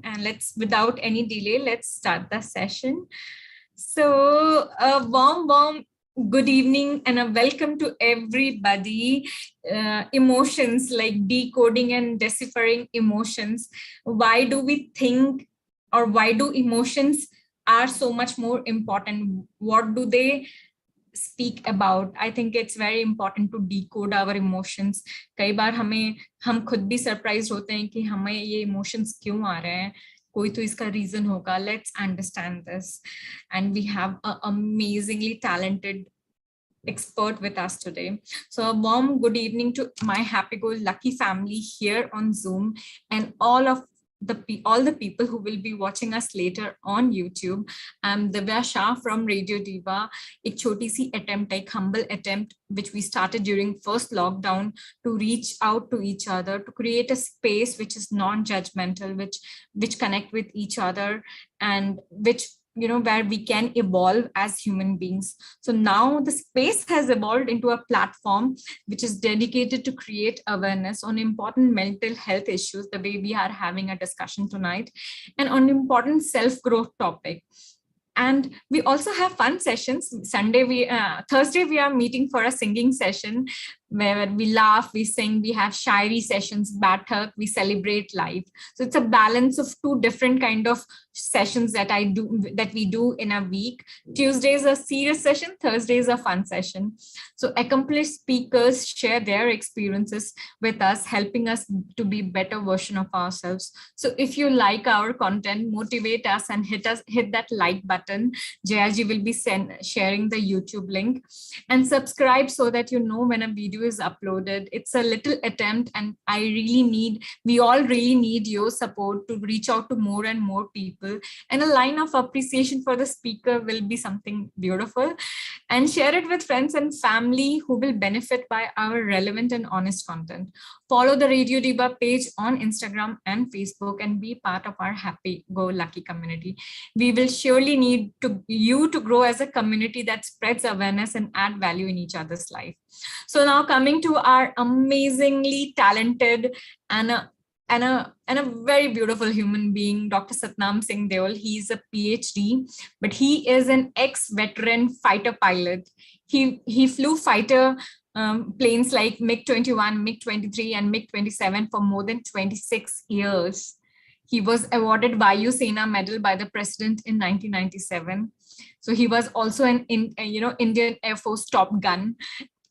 time, and without any delay, let's start the session. So a warm good evening and a welcome to everybody. Emotions, like decoding and deciphering emotions. Why do we think, or why do emotions are so much more important? What do they speak about? I think it's very important to decode our emotions. कई बार हम खुद भी surprise होते हैं कि हमें ये emotions क्यों आ रहे हैं, कोई तो इसका रीजन होगा. Let's understand this, and we have an amazingly talented expert with us today. So a warm good evening to my happy-go-lucky family here on Zoom, and all the people who will be watching us later on YouTube. I'm Divya Shah from Radio Diva. एक छोटी सी attempt, एक humble attempt, which we started during first lockdown to reach out to each other, to create a space which is non-judgmental, which connect with each other, and which, you know, where we can evolve as human beings. So now the space has evolved into a platform which is dedicated to create awareness on important mental health issues, the way we are having a discussion tonight, and on important self-growth topic. And we also have fun sessions. Thursday, we are meeting for a singing session where we laugh, we sing, we have shairi sessions, bathak, we celebrate life. So it's a balance of two different kind of sessions that we do in a week. Tuesday is a serious session, Thursday is a fun session. So accomplished speakers share their experiences with us, helping us to be better version of ourselves. So if you like our content, motivate us and hit that like button. Jayaji will be sharing the YouTube link, and subscribe so that you know when a video is uploaded. It's a little attempt, and we all really need your support to reach out to more and more people. And a line of appreciation for the speaker will be something beautiful. And share it with friends and family who will benefit by our relevant and honest content. Follow the Radio Diva page on Instagram and Facebook and be part of our happy-go-lucky community. We will surely need you to grow as a community that spreads awareness and add value in each other's life. So now coming to our amazingly talented and a very beautiful human being, Dr. Satnam Singh Deol. He's a PhD, but he is an ex-veteran fighter pilot. He flew fighter planes like MiG-21, MiG-23 and MiG-27 for more than 26 years. He was awarded Vayu Sena Medal by the President in 1997. So he was also an Indian Air Force Top Gun.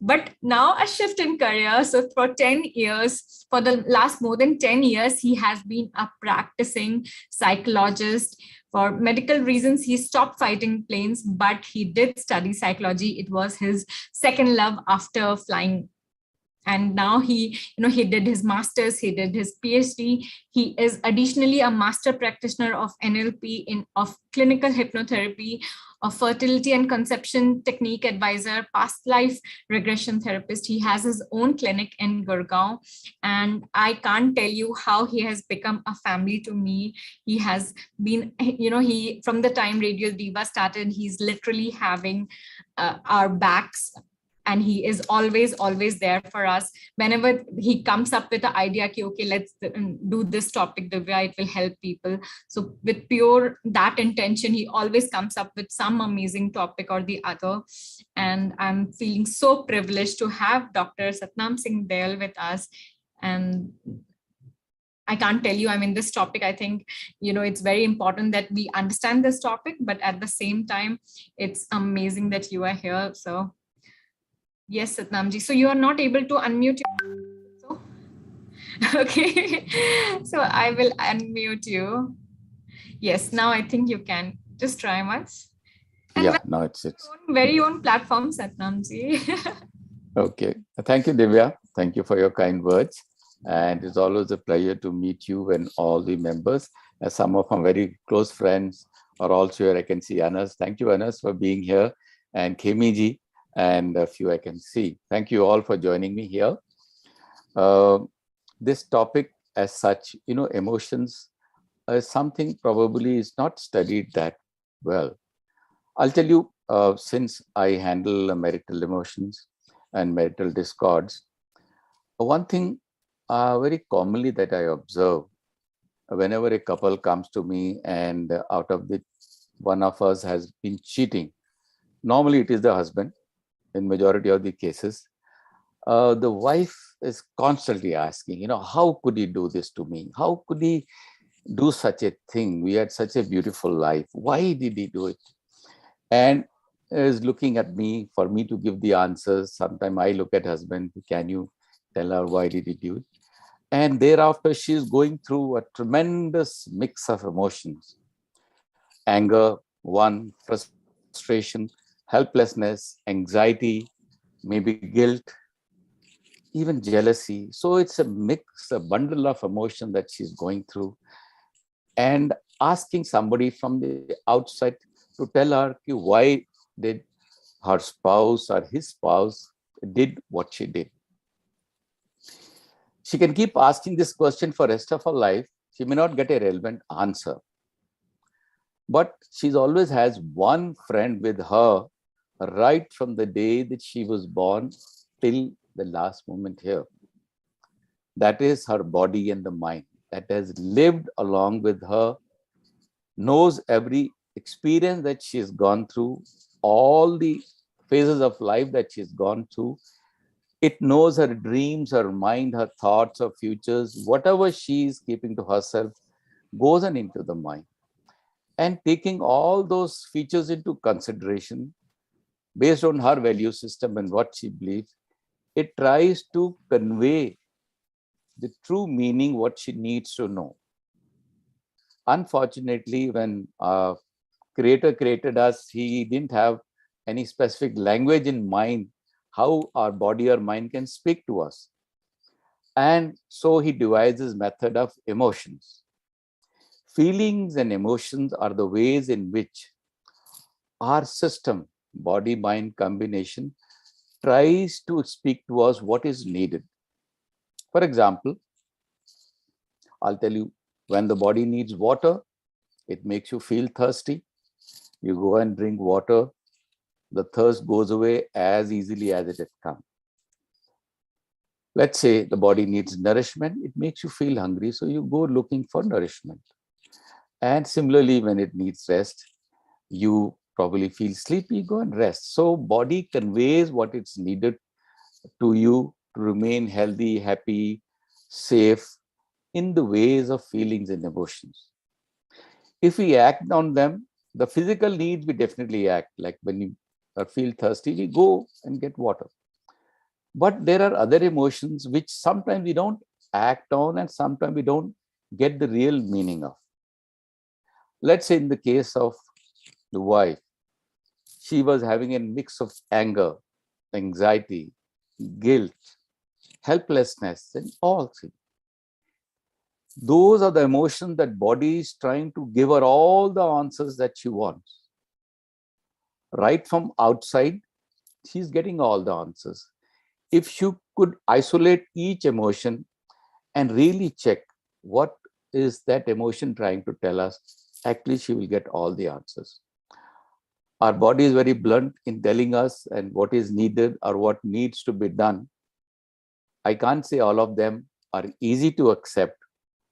But now a shift in career. So for the last more than 10 years, he has been a practicing psychologist. For medical reasons, he stopped fighting planes, but he did study psychology. It was his second love after flying. And now he did his master's, he did his PhD. He is additionally a master practitioner of NLP, of clinical hypnotherapy, of fertility and conception technique advisor, past life regression therapist. He has his own clinic in Gurgaon, and I can't tell you how he has become a family to me. He has been, from the time Radio Diva started, he's literally having our backs. And he is always there for us. Whenever he comes up with the idea, okay, let's do this topic, Divya, it will help people. So with pure that intention, he always comes up with some amazing topic or the other. And I'm feeling so privileged to have Dr. Satnam Singh Deol with us. And I can't tell you, this topic, I think, it's very important that we understand this topic, but at the same time, it's amazing that you are here. So yes, Satnamji. So you are not able to unmute. So, okay. So I will unmute you. Yes, now I think you can. Just try once. And yeah, now it's very own platform, Satnamji. Okay. Thank you, Divya. Thank you for your kind words. And it's always a pleasure to meet you and all the members. As some of my very close friends are also here. I can see Anas. Thank you, Anas, for being here. And Kemiji. And a few I can see. Thank you all for joining me here. This topic as such, emotions is something probably is not studied that well. I'll tell you, since I handle marital emotions and marital discords, one thing very commonly that I observe whenever a couple comes to me and out of the one of us has been cheating, normally it is the husband in majority of the cases. The wife is constantly asking, how could he do this to me? How could he do such a thing? We had such a beautiful life. Why did he do it? And is looking at me for me to give the answers. Sometimes I look at husband, can you tell her why did he do it? And thereafter, she is going through a tremendous mix of emotions. Anger, one, frustration, helplessness, anxiety, maybe guilt, even jealousy. So it's a mix, a bundle of emotion that she's going through. And asking somebody from the outside to tell her why did her spouse or his spouse did what she did. She can keep asking this question for the rest of her life. She may not get a relevant answer. But she always has one friend with her right from the day that she was born till the last moment here. That is her body and the mind that has lived along with her, knows every experience that she's gone through, all the phases of life that she's gone through. It knows her dreams, her mind, her thoughts, her futures, whatever she is keeping to herself goes on into the mind. And taking all those features into consideration, based on her value system and what she believes, it tries to convey the true meaning, what she needs to know. Unfortunately, when Creator created us, he didn't have any specific language in mind, how our body or mind can speak to us. And so he devises method of emotions. Feelings and emotions are the ways in which our system, body-mind combination, tries to speak to us what is needed. For example, I'll tell you, when the body needs water, it makes you feel thirsty. You go and drink water, the thirst goes away as easily as it had come. Let's say the body needs nourishment, it makes you feel hungry, so you go looking for nourishment. And similarly, when it needs rest, you probably feel sleepy, go and rest. So body conveys what it's needed to you to remain healthy, happy, safe in the ways of feelings and emotions. If we act on them, the physical needs we definitely act. Like when you feel thirsty, we go and get water. But there are other emotions which sometimes we don't act on and sometimes we don't get the real meaning of. Let's say in the case of the wife, she was having a mix of anger, anxiety, guilt, helplessness, and all things. Those are the emotions that body is trying to give her all the answers that she wants. Right from outside, she's getting all the answers. If she could isolate each emotion and really check what is that emotion trying to tell us, actually she will get all the answers. Our body is very blunt in telling us and what is needed or what needs to be done. I can't say all of them are easy to accept,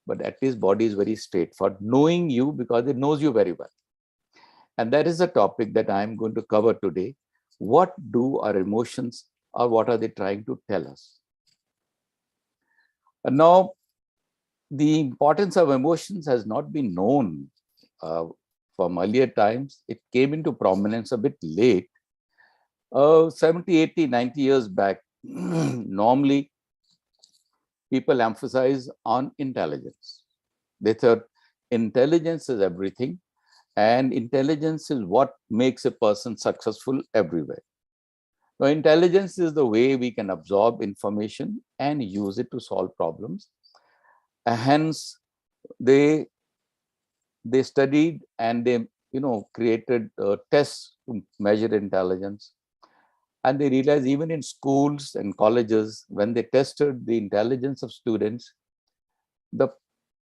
but at least body is very straightforward, knowing you because it knows you very well. And that is a topic that I'm going to cover today. What do our emotions or what are they trying to tell us? And now, the importance of emotions has not been known from earlier times. It came into prominence a bit late. 70, 80, 90 years back, normally people emphasize on intelligence. They thought intelligence is everything, and intelligence is what makes a person successful everywhere. Now, intelligence is the way we can absorb information and use it to solve problems. Hence, they studied and they created tests to measure intelligence. And they realized even in schools and colleges, when they tested the intelligence of students, the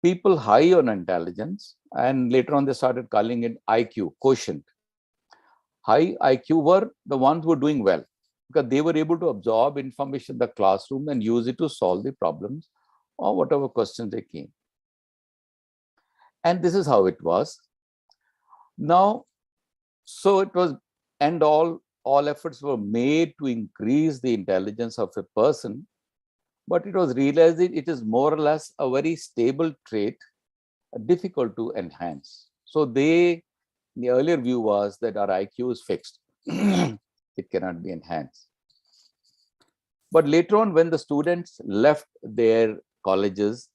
people high on intelligence, and later on they started calling it IQ, quotient. High IQ were the ones who were doing well because they were able to absorb information in the classroom and use it to solve the problems or whatever questions they came. And this is how it was. Now, so it was, and all efforts were made to increase the intelligence of a person, but it was realized that it is more or less a very stable trait, difficult to enhance. So the earlier view was that our IQ is fixed. It cannot be enhanced. But later on, when the students left their colleges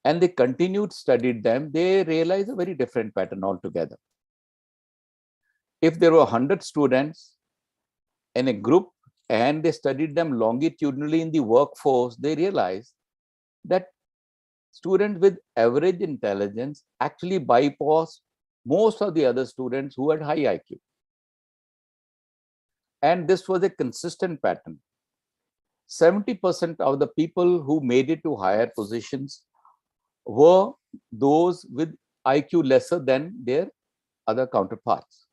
and they continued studied them, they realized a very different pattern altogether. If there were 100 students in a group and they studied them longitudinally in the workforce, they realized that students with average intelligence actually bypass most of the other students who had high IQ. And this was a consistent pattern. 70% of the people who made it to higher positions were those with IQ lesser than their other counterparts.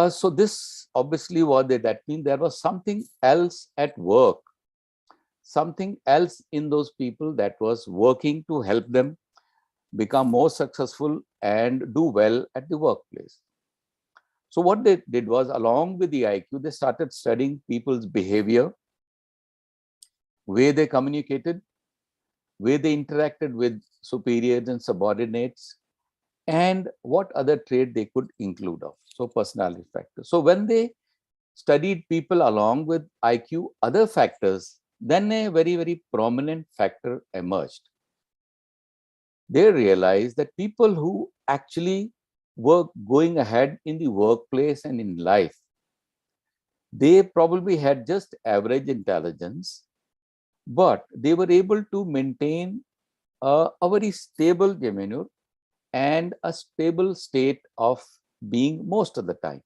So this obviously was that means there was something else at work, something else in those people that was working to help them become more successful and do well at the workplace. So what they did was, along with the IQ, they started studying people's behavior, way they communicated, way they interacted with superiors and subordinates, and what other trait they could include of. So personality factors. So when they studied people along with IQ, other factors, then a very, very prominent factor emerged. They realized that people who actually were going ahead in the workplace and in life, they probably had just average intelligence, but they were able to maintain a very stable demeanor and a stable state of being most of the time.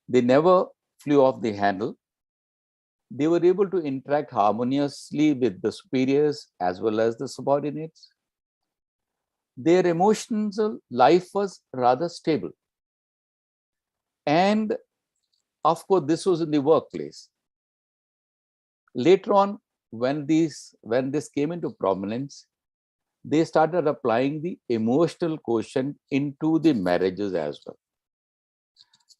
They never flew off the handle. They were able to interact harmoniously with the superiors as well as the subordinates. Their emotional life was rather stable. And of course, this was in the workplace. Later on, when this came into prominence, they started applying the emotional quotient into the marriages as well.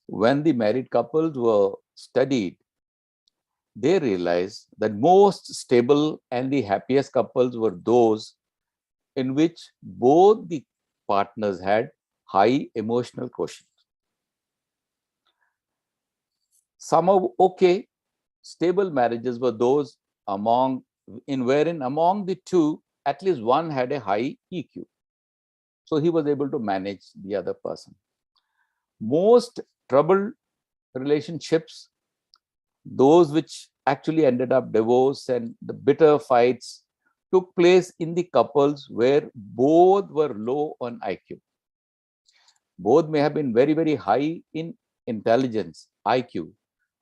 When the married couples were studied, they realized that most stable and the happiest couples were those in which both the partners had high emotional quotient. Some of stable marriages were those wherein among the two, at least one had a high EQ. So he was able to manage the other person. Most troubled relationships, those which actually ended up divorce and the bitter fights, took place in the couples where both were low on IQ. Both may have been very, very high in intelligence, IQ,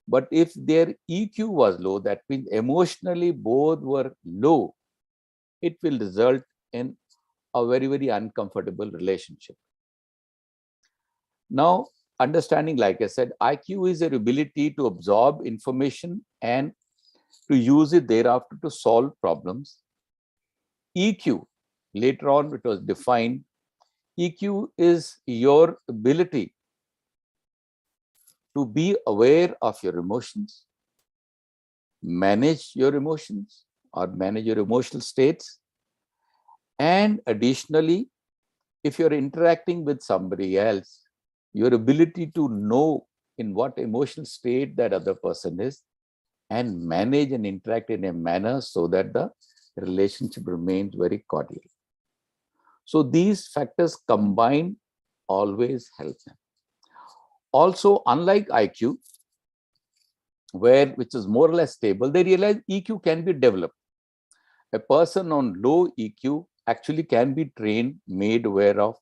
but if their EQ was low, that means emotionally both were low, it will result in a very, very uncomfortable relationship. Now, understanding, like I said, IQ is your ability to absorb information and to use it thereafter to solve problems. EQ, later on it was defined, EQ is your ability to be aware of your emotions, manage your emotions or manage your emotional states, and additionally, if you're interacting with somebody else, your ability to know in what emotional state that other person is and manage and interact in a manner so that the relationship remains very cordial. So these factors combined always help them. Also, unlike IQ, which is more or less stable, they realize EQ can be developed. A person on low EQ actually can be trained, made aware of,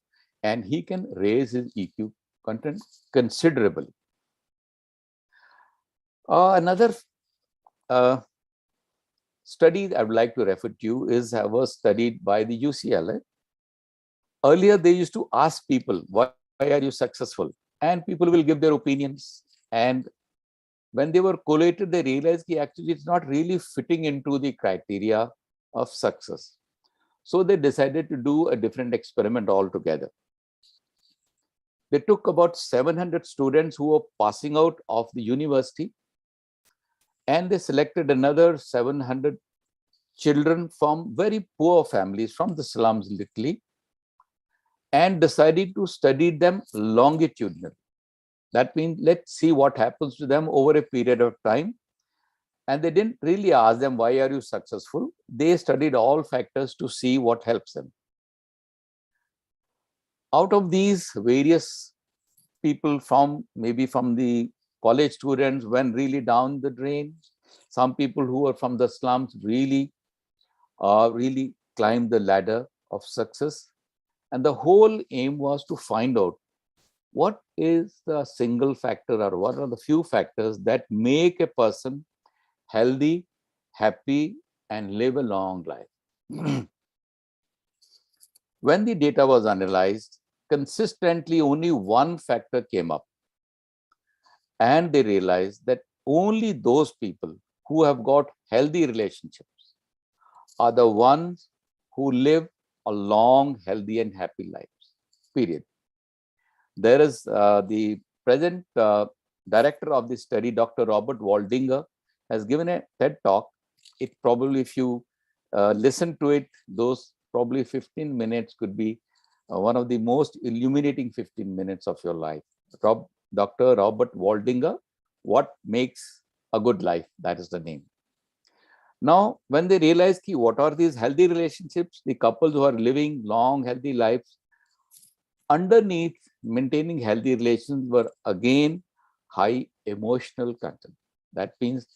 and he can raise his EQ content considerably. Another study I would like to refer to you was studied by the UCLA. Earlier, they used to ask people, why are you successful? And people will give their opinions. And when they were collated, they realized that actually it's not really fitting into the criteria of success. So they decided to do a different experiment altogether. They took about 700 students who were passing out of the university, and they selected another 700 children from very poor families, from the slums literally, and decided to study them longitudinally. That means let's see what happens to them over a period of time. And they didn't really ask them, why are you successful? They studied all factors to see what helps them. Out of these various people, from maybe from the college students went really down the drain, some people who are from the slums really climbed the ladder of success. And the whole aim was to find out what is the single factor, or what are the few factors that make a person healthy, happy, and live a long life. When the data was analyzed, consistently only one factor came up. And they realized that only those people who have got healthy relationships are the ones who live a long, healthy, and happy lives, period. There is the present director of this study, Dr. Robert Waldinger, has given a TED talk. It probably, if you listen to it, those probably 15 minutes could be one of the most illuminating 15 minutes of your life. Dr. Robert Waldinger, What Makes a Good Life? That is the name. Now, when they realized what are these healthy relationships, the couples who are living long, healthy lives, underneath maintaining healthy relations were again high emotional content. That means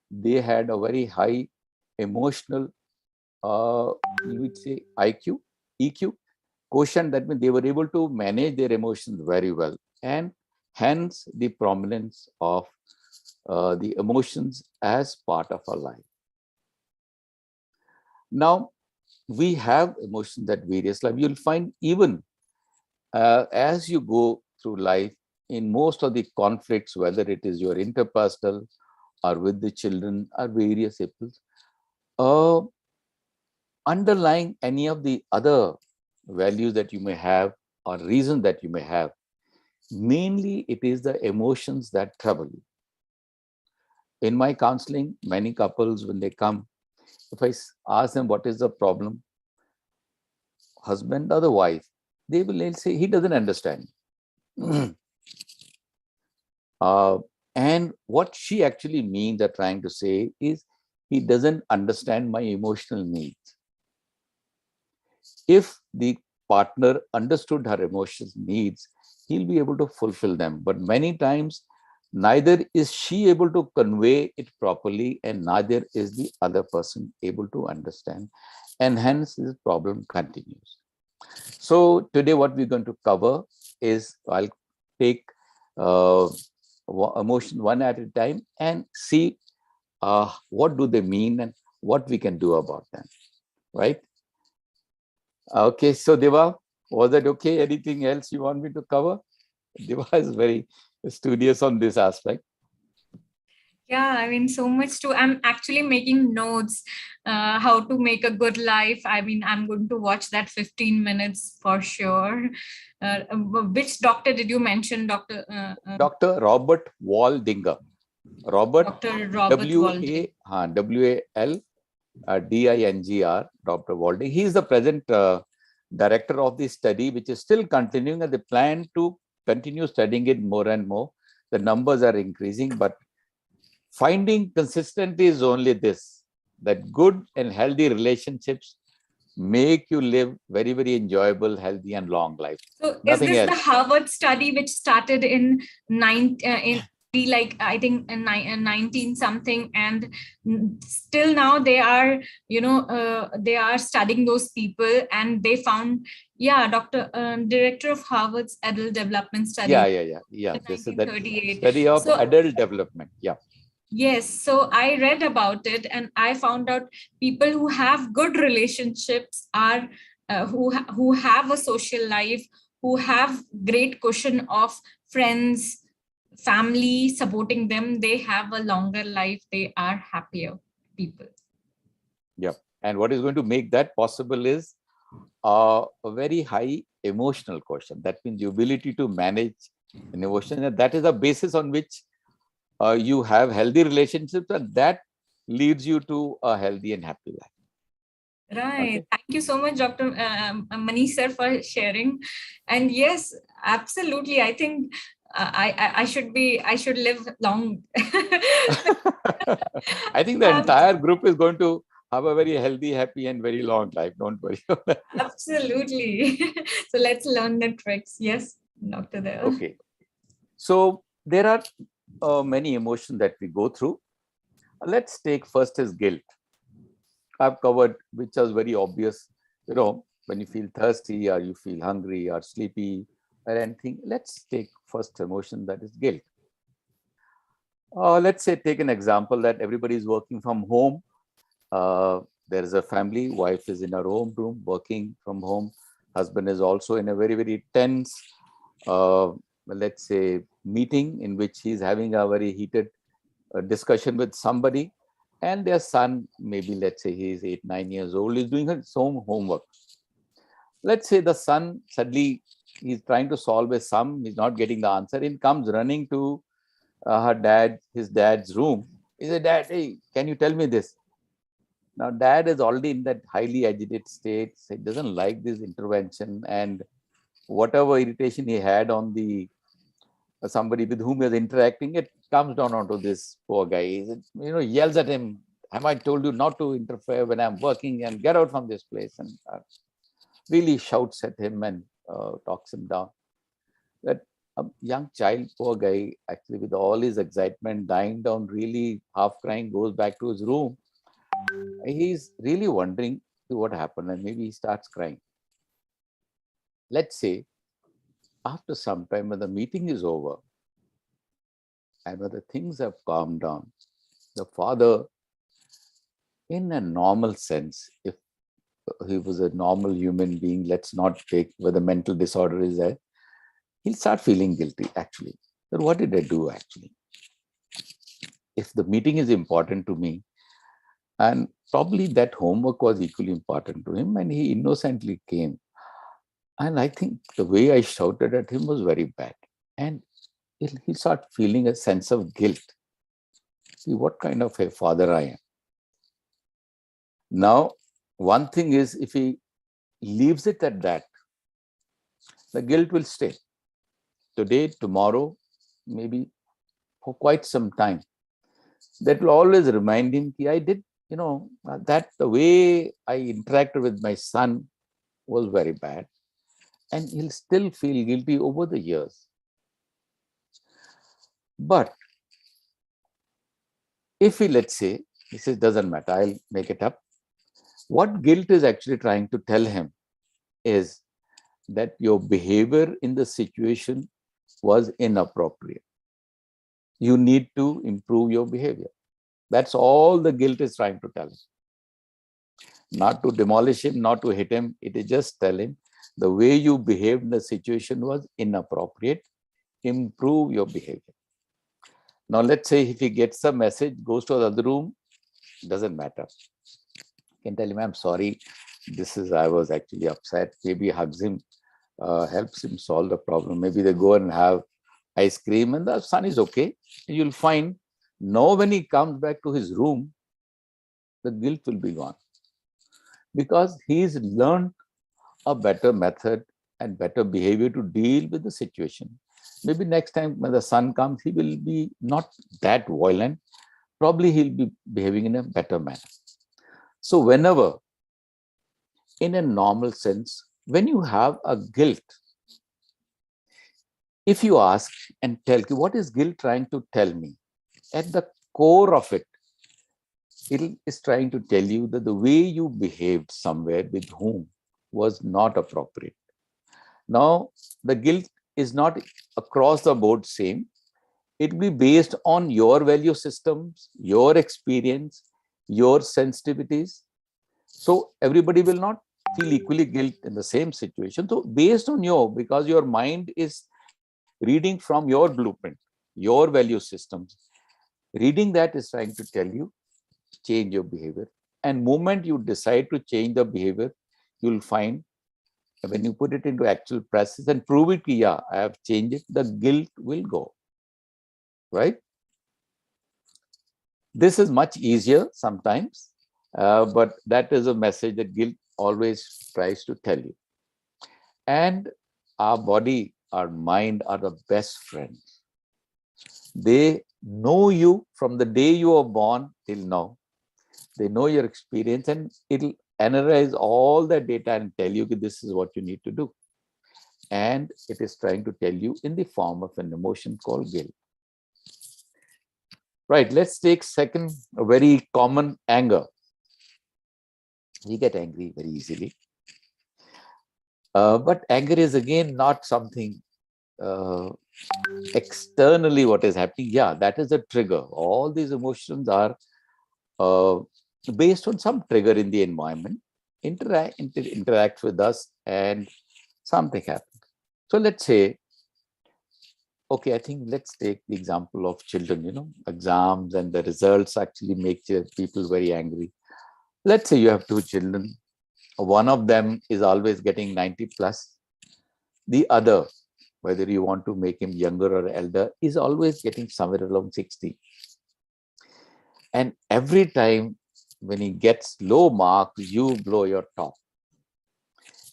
they had a very high emotional, you would say IQ, EQ, quotient. That means they were able to manage their emotions very well, and hence the prominence of the emotions as part of our life. Now, we have emotions at various levels. You'll find even as you go through life, in most of the conflicts, whether it is your interpersonal or with the children or various people, underlying any of the other values that you may have or reasons that you may have, mainly it is the emotions that trouble you. In my counseling, many couples, when they come, if I ask them what is the problem, husband or the wife, they will say he doesn't understand. And what she actually means or trying to say is he doesn't understand my emotional needs. If the partner understood her emotional needs, he'll be able to fulfill them. But many times, neither is she able to convey it properly, and neither is the other person able to understand. And hence, this problem continues. So today, what we're going to cover is, I'll take emotion one at a time and see what do they mean and what we can do about them, right? Okay, so Deva, was that okay? Anything else you want me to cover? Deva is very studious on this aspect. Yeah, I mean, so much too. I'm actually making notes, how to make a good life. I mean, I'm going to watch that 15 minutes for sure. Which doctor did you mention, Doctor? Dr. Robert Waldinger. Robert, Dr. Robert Waldinger. W-A-L-D-I-N-G-R, Dr. Waldinger. He is the present director of the study, which is still continuing, and they plan to continue studying it more and more. The numbers are increasing, but finding consistently is only this, that good and healthy relationships make you live very, very enjoyable, healthy, and long life. So Nothing is this else. the Harvard study which started in I think 19 something, and still now they are, they are studying those people, and they found, director of Harvard's adult development study. Yeah. This is the 1938 study of adult development. Yeah. Yes, so I read about it, and I found out people who have good relationships are who have a social life, who have great cushion of friends, family supporting them. They have a longer life. They are happier people. Yeah. And what is going to make that possible is a very high emotional quotient. That means the ability to manage an emotion. And that is the basis on which you have healthy relationships, and that leads you to a healthy and happy life. Right. Okay. Thank you so much, Dr. Manish sir, for sharing. And yes, absolutely. I think I should live long. I think the entire group is going to have a very healthy, happy, and very long life. Don't worry. Absolutely. So let's learn the tricks. Yes, Dr. Deol. Okay. So there are many emotions that we go through. Let's take first is guilt. I've covered, which was very obvious. When you feel thirsty or you feel hungry or sleepy or anything, let's take first emotion, that is guilt. Let's say, take an example that everybody is working from home. There is a family, wife is in her own room working from home. Husband is also in a very, very tense, let's say, meeting in which he's having a very heated discussion with somebody. And their son, maybe let's say he's 8, 9 years old, is doing his own homework. Let's say the son suddenly, he's trying to solve a sum, he's not getting the answer. He comes running to his dad's room. He said, "Dad, hey, can you tell me this?" Now, dad is already in that highly agitated state. So he doesn't like this intervention, and whatever irritation he had on the somebody with whom he was interacting, it comes down onto this poor guy. He yells at him, "Have I told you not to interfere when I'm working, and get out from this place?" And really shouts at him and talks him down. That young child, poor guy, actually with all his excitement dying down, really half crying, goes back to his room. He's really wondering what happened, and maybe he starts crying. Let's say after some time, when the meeting is over and when the things have calmed down, the father, in a normal sense, if he was a normal human being, let's not take whether mental disorder is there, he'll start feeling guilty actually. But what did I do actually? If the meeting is important to me, and probably that homework was equally important to him, and he innocently came. And I think the way I shouted at him was very bad. And he'll start feeling a sense of guilt. See what kind of a father I am. Now, one thing is, if he leaves it at that, the guilt will stay. Today, tomorrow, maybe for quite some time. That will always remind him, I did, that the way I interacted with my son was very bad. And he'll still feel guilty over the years. But if he, let's say, he says, doesn't matter, I'll make it up. What guilt is actually trying to tell him is that your behavior in the situation was inappropriate. You need to improve your behavior. That's all the guilt is trying to tell him. Not to demolish him, not to hit him. It is just tell him the way you behaved in the situation was inappropriate. Improve your behavior. Now, let's say if he gets a message, goes to the other room, doesn't matter. You can tell him, I'm sorry, I was actually upset. Maybe hugs him, helps him solve the problem. Maybe they go and have ice cream and the son is okay. You'll find now when he comes back to his room, the guilt will be gone. Because he's learned a better method and better behavior to deal with the situation. Maybe next time when the son comes, he will be not that violent. Probably he'll be behaving in a better manner. So whenever, in a normal sense, when you have a guilt, if you ask and tell, what is guilt trying to tell me? At the core of it, it is trying to tell you that the way you behaved somewhere with whom was not appropriate. Now, the guilt is not across the board same. It will be based on your value systems, your experience, your sensitivities. So everybody will not feel equally guilt in the same situation. So based on because your mind is reading from your blueprint, your value systems, reading that is trying to tell you, change your behavior And moment you decide to change the behavior, you'll find when you put it into actual practice and prove it, yeah, I have changed it, the guilt will go, right? This is much easier sometimes, but that is a message that guilt always tries to tell you. And our body, our mind are the best friends. They know you from the day you are born till now. They know your experience and it'll analyze all the data and tell you that this is what you need to do. And it is trying to tell you in the form of an emotion called guilt. Right, let's take second, a very common anger. We get angry very easily. But anger is again not something externally what is happening. Yeah, that is a trigger. All these emotions are based on some trigger in the environment, interact with us and something happens. So let's say, okay, I think let's take the example of children, exams and the results actually make people very angry. Let's say you have two children. One of them is always getting 90 plus. The other, whether you want to make him younger or elder, is always getting somewhere around 60. And every time when he gets low marks, you blow your top.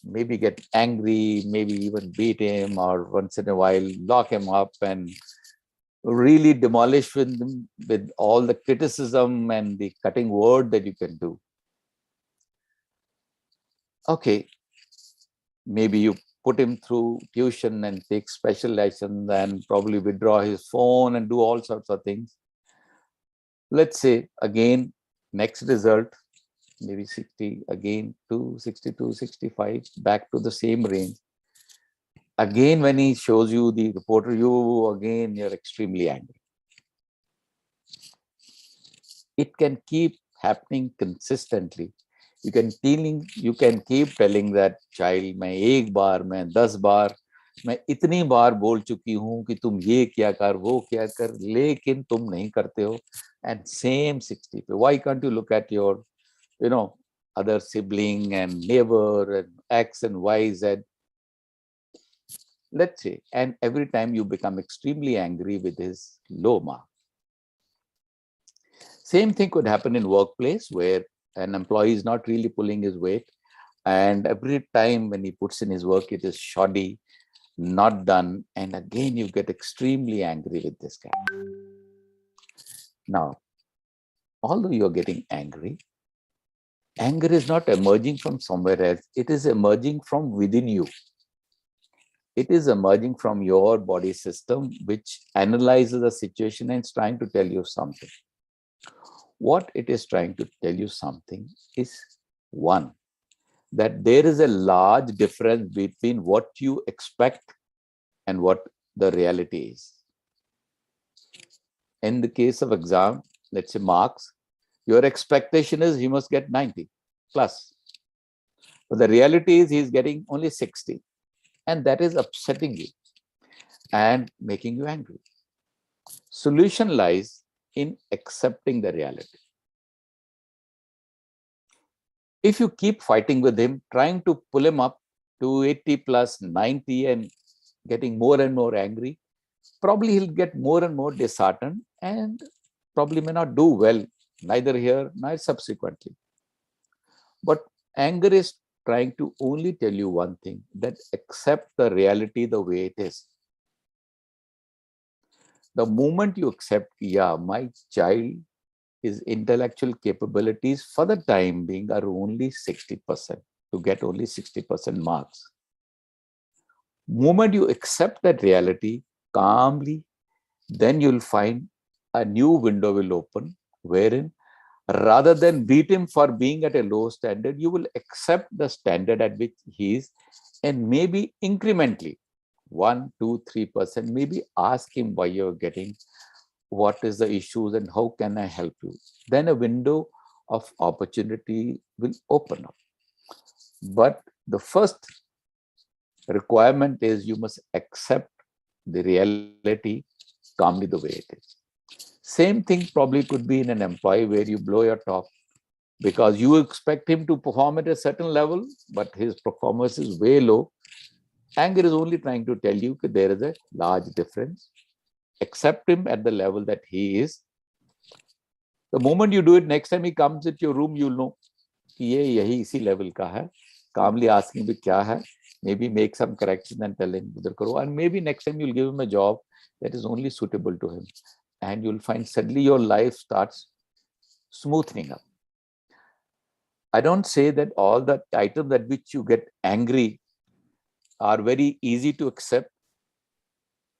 Maybe get angry, maybe even beat him, or once in a while lock him up and really demolish him with all the criticism and the cutting word that you can do. Okay, maybe you put him through tuition and take special lessons and probably withdraw his phone and do all sorts of things. Let's say again, next result, maybe 60, again to 62, 65, back to the same range. Again, when he shows you the reporter, you're extremely angry. It can keep happening consistently. You can keep telling that child, मैं एक बार, मैं 10 बार, मैं इतनी बार बोल चुकी हूँ कि तुम ये क्या कर, वो क्या कर, लेकिन तुम नहीं करते हो. And same 60. Why can't you look at your, other sibling and neighbor and X and Y, Z? Let's say, and every time you become extremely angry with his low mark. Same thing could happen in workplace where an employee is not really pulling his weight, and every time when he puts in his work, it is shoddy, not done, and again you get extremely angry with this guy. Now, although you're getting angry, anger is not emerging from somewhere else. It is emerging from within you. It is emerging from your body system, which analyzes the situation and is trying to tell you something. What it is trying to tell you something is, one, that there is a large difference between what you expect and what the reality is. In the case of exam, let's say marks, your expectation is he must get 90 plus. But the reality is he's getting only 60. And that is upsetting you and making you angry. Solution lies in accepting the reality. If you keep fighting with him, trying to pull him up to 80 plus 90 and getting more and more angry, probably he'll get more and more disheartened and probably may not do well, neither here nor subsequently. But anger is trying to only tell you one thing, that accept the reality the way it is. The moment you accept, yeah, my child, his intellectual capabilities for the time being are only 60%, to get only 60% marks. Moment you accept that reality calmly, then you'll find a new window will open, wherein rather than beat him for being at a low standard, you will accept the standard at which he is, and maybe incrementally 1, 2, 3%, maybe ask him why you're getting, what is the issues and how can I help you. Then a window of opportunity will open up. But the first requirement is you must accept the reality calmly the way it is. Same thing probably could be in an employee where you blow your top. because you expect him to perform at a certain level, but his performance is way low. Anger is only trying to tell you that there is a large difference. Accept him at the level that he is. The moment you do it, next time he comes into your room, you'll know कि ये यही इसी level का है. Calmly asking him क्या है. Maybe make some correction and tell him उधर करो. And maybe next time you'll give him a job that is only suitable to him. And you'll find suddenly your life starts smoothing up. I don't say that all the items at which you get angry are very easy to accept,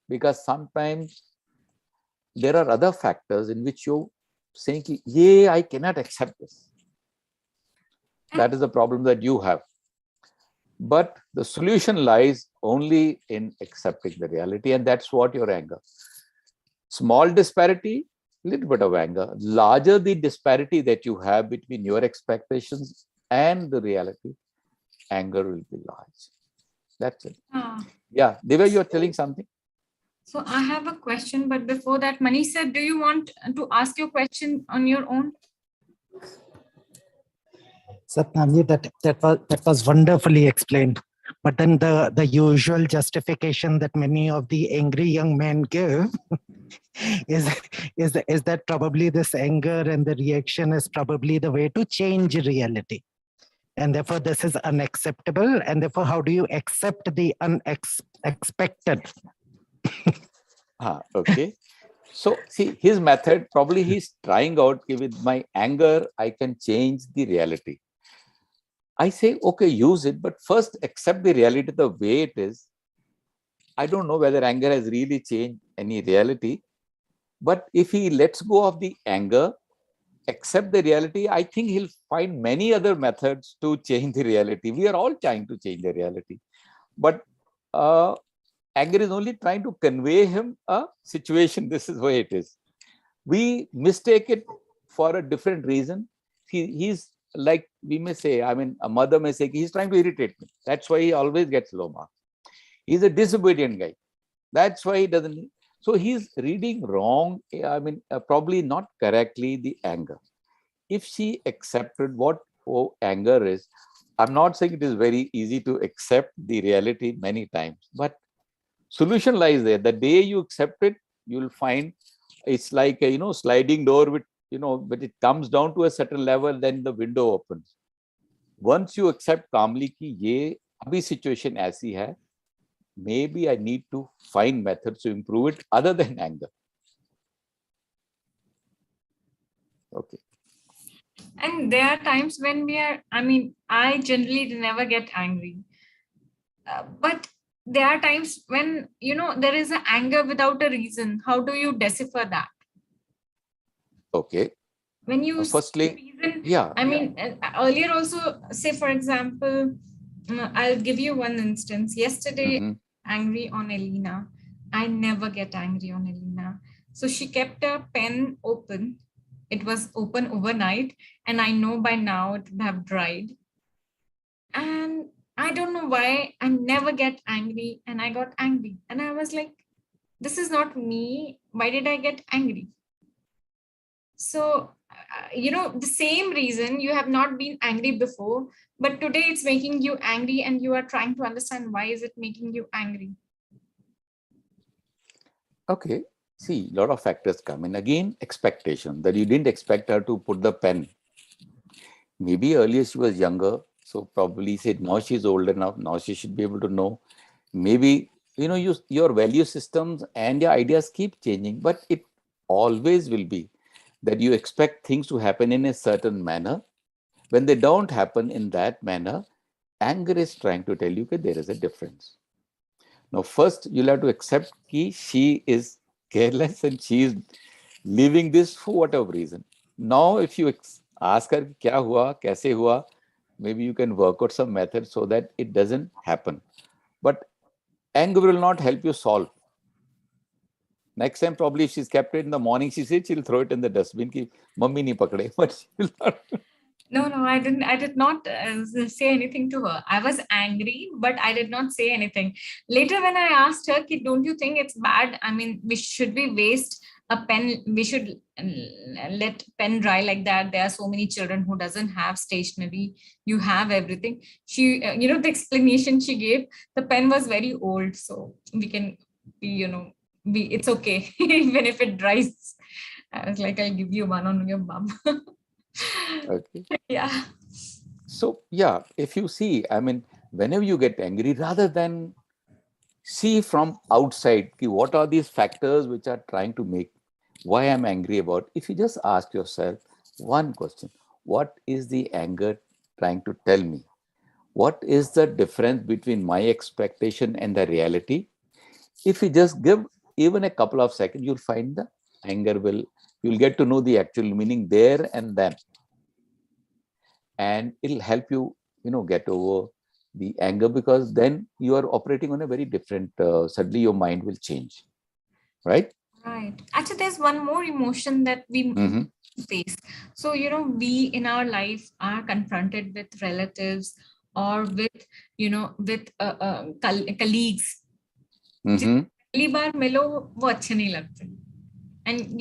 because sometimes there are other factors in which you're saying, yeah, I cannot accept this. That is the problem that you have. But the solution lies only in accepting the reality, and that's what your anger. Small disparity, little bit of anger. Larger the disparity that you have between your expectations and the reality, anger will be large. That's it. Yeah, Divya, you're telling something? So I have a question, but before that, Manish said, do you want to ask your question on your own? Satnam, that was wonderfully explained. But then the usual justification that many of the angry young men give is that probably this anger and the reaction is probably the way to change reality. And therefore, this is unacceptable. And therefore, how do you accept the unexpected? Okay. So see, his method, probably he's trying out, with my anger, I can change the reality. I say, okay, use it, but first accept the reality the way it is. I don't know whether anger has really changed any reality, but if he lets go of the anger, accept the reality, I think he'll find many other methods to change the reality. We are all trying to change the reality, but anger is only trying to convey him a situation. This is where it is. We mistake it for a different reason. He's like, we may say, I mean, a mother may say, he's trying to irritate me. That's why he always gets low marks. He's a disobedient guy. That's why he doesn't. So he's reading wrong, I mean, probably not correctly, the anger. If she accepted what anger is, I'm not saying it is very easy to accept the reality many times, but solution lies there. The day you accept it, you'll find it's like a, sliding door with, but it comes down to a certain level, then the window opens. Once you accept calmly ki ye abhi situation aisi hai, maybe I need to find methods to improve it other than anger. Okay. And there are times when I generally never get angry. But there are times when, there is an anger without a reason. How do you decipher that? Okay. When you firstly, earlier also, say, for example, I'll give you one instance. Yesterday, angry on Elena. I never get angry on Elena. So she kept her pen open. It was open overnight, and I know by now it would have dried. And I don't know why I never get angry, and I got angry. And I was like, this is not me. Why did I get angry? So, the same reason you have not been angry before, but today it's making you angry, and you are trying to understand why is it making you angry. Okay. See, a lot of factors come in. Again, expectation, that you didn't expect her to put the pen. Maybe earlier she was younger, so probably said now she's old enough, now she should be able to know. Maybe, your value systems and your ideas keep changing, but it always will be that you expect things to happen in a certain manner. When they don't happen in that manner, anger is trying to tell you that there is a difference. Now, first, you'll have to accept that she is careless and she is leaving this for whatever reason. Now, if you ask her, kya hua, kaise hua, maybe you can work out some method so that it doesn't happen. But anger will not help you solve. Next time, probably if she's kept it in the morning, she said she'll throw it in the dustbin. Ki, Mummy nahi pakde, but she will not. No, I did not say anything to her. I was angry, but I did not say anything. Later, when I asked her, don't you think it's bad? I mean, should we waste a pen, we should let pen dry like that. There are so many children who doesn't have stationery. You have everything. She, the explanation she gave, the pen was very old, so we can, it's okay even if it dries. I was like, I'll give you one on your bum. Okay. Yeah. So yeah, if you see, I mean, whenever you get angry, rather than see from outside, what are these factors which are trying to make why I'm angry about? If you just ask yourself one question, what is the anger trying to tell me? What is the difference between my expectation and the reality? If you just give even a couple of seconds, you'll find the anger you'll get to know the actual meaning there and then. And it'll help you, get over the anger, because then you are operating on a very different, suddenly your mind will change, right? Right. Actually, there's one more emotion that we face. So, we in our life are confronted with relatives or with, colleagues. पहली बार मिलो वो अच्छे नहीं लगते. And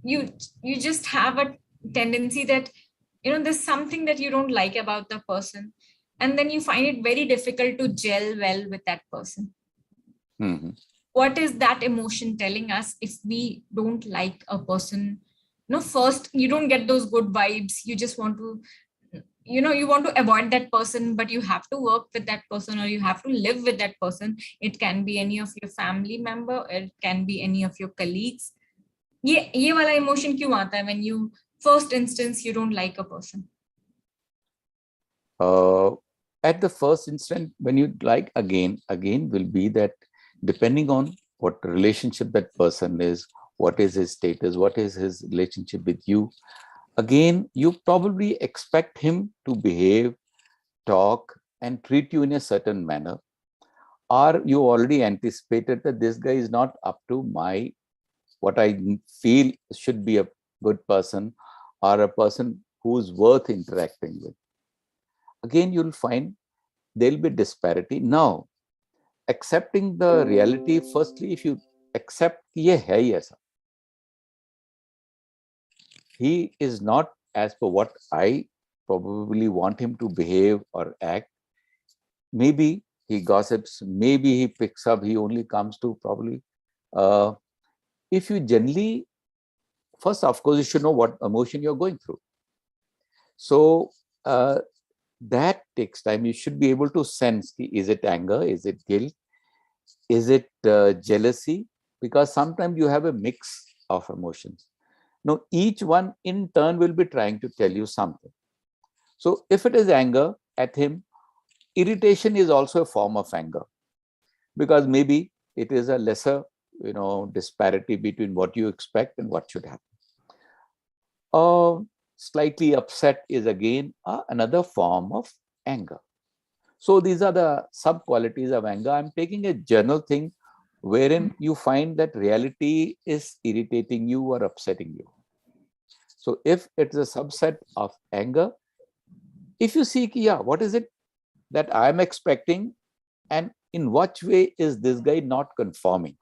you just have a tendency that, there's something that you don't like about the person. And then you find it very difficult to gel well with that person. What is that emotion telling us if we don't like a person? First, you don't get those good vibes. You just want to, you want to avoid that person, but you have to work with that person, or you have to live with that person. It can be any of your family member, it can be any of your colleagues. ये वाला emotion क्यों आता है when you first instance you don't like a person? At the first instant, when you like, again will be that depending on what relationship that person is, what is his status, what is his relationship with you. Again, you probably expect him to behave, talk, and treat you in a certain manner. Or you already anticipated that this guy is not up to what I feel should be a good person, or a person who's worth interacting with. Again, you'll find there'll be disparity. Now, accepting the reality, firstly, if you accept ye hai aisa, he is not as per what I probably want him to behave or act. Maybe he gossips, maybe he picks up, he only comes to probably. If you generally, first, of course, you should know what emotion you're going through. So that takes time. You should be able to sense, is it anger, is it guilt, is it jealousy? Because sometimes you have a mix of emotions. Now, each one in turn will be trying to tell you something. So if it is anger at him, irritation is also a form of anger, because maybe it is a lesser, disparity between what you expect and what should happen. Slightly upset is again another form of anger. So these are the sub qualities of anger. I'm taking a general thing wherein you find that reality is irritating you or upsetting you. So if it's a subset of anger, if you see, what is it that I'm expecting, and in what way is this guy not conforming?